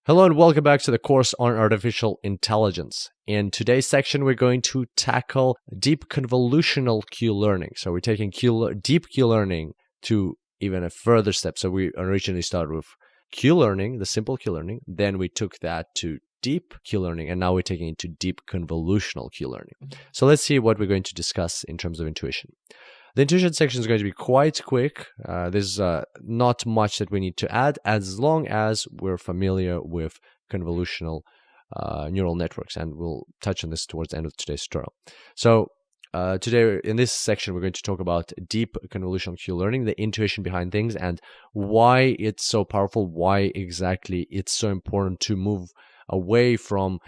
Hello and welcome back to the course on artificial intelligence. In today's section, we're going to tackle deep convolutional Q-learning. So we're taking deep Q-learning to even a further step. So we originally started with Q-learning, the simple Q-learning. Then we took that to deep Q-learning, and now we're taking it to deep convolutional Q-learning. So let's see what we're going to discuss in terms of intuition. The intuition section is going to be quite quick. There's not much that we need to add as long as we're familiar with convolutional neural networks, and we'll touch on this towards the end of today's tutorial. So today in this section, we're going to talk about deep convolutional Q-learning, the intuition behind things, and why it's so powerful, why exactly it's so important to move away from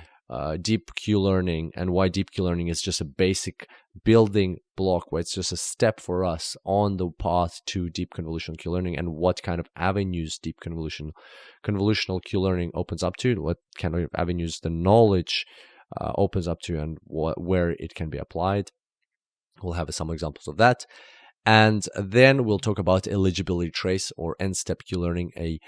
deep Q-learning, and why deep Q-learning is just a basic building block, where it's just a step for us on the path to deep convolutional Q-learning, and what kind of avenues deep convolutional Q-learning opens up to, what kind of avenues the knowledge opens up to, and where it can be applied. We'll have some examples of that. And then we'll talk about eligibility trace, or n-step Q-learning, a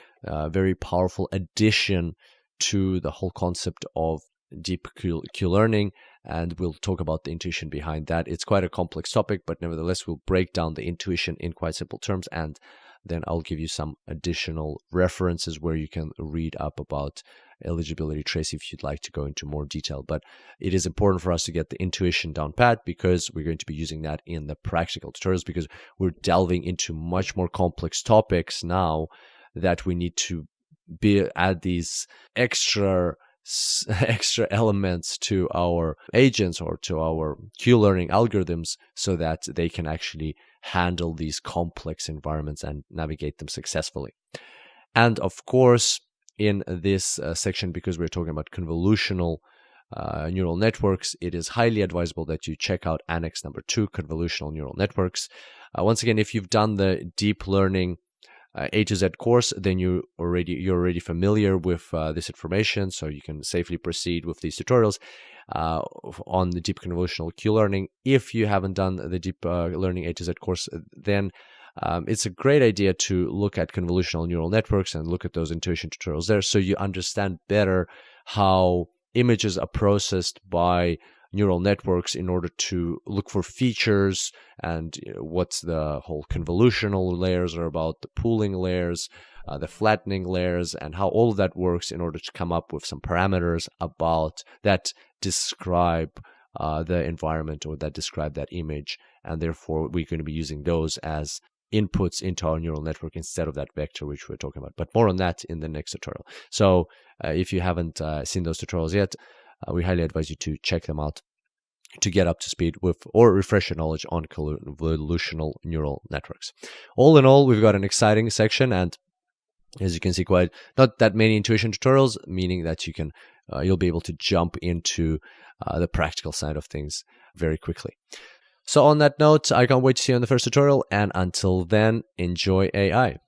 very powerful addition to the whole concept of deep Q-learning, and we'll talk about the intuition behind that. It's quite a complex topic, but nevertheless, we'll break down the intuition in quite simple terms, and then I'll give you some additional references where you can read up about eligibility trace if you'd like to go into more detail. But it is important for us to get the intuition down pat, because we're going to be using that in the practical tutorials, because we're delving into much more complex topics now that we need to add these extra elements to our agents or to our Q-learning algorithms, so that they can actually handle these complex environments and navigate them successfully. And of course, in this section, because we're talking about convolutional neural networks, it is highly advisable that you check out Annex number 2, Convolutional Neural Networks. Once again, if you've done the deep learning A to Z course, then you're already familiar with this information, so you can safely proceed with these tutorials on the deep convolutional Q-learning. If you haven't done the deep learning A to Z course, then it's a great idea to look at convolutional neural networks and look at those intuition tutorials there, so you understand better how images are processed by neural networks in order to look for features, and what's the whole convolutional layers are about, the pooling layers, the flattening layers, and how all of that works in order to come up with some parameters about that describe the environment, or that describe that image. And therefore, we're going to be using those as inputs into our neural network instead of that vector which we're talking about. But more on that in the next tutorial. So if you haven't seen those tutorials yet, we highly advise you to check them out to get up to speed with, or refresh your knowledge on convolutional neural networks. All in all, we've got an exciting section, and as you can see, quite not that many intuition tutorials, meaning that you'll be able to jump into the practical side of things very quickly. So on that note, I can't wait to see you on the first tutorial, and until then, enjoy AI.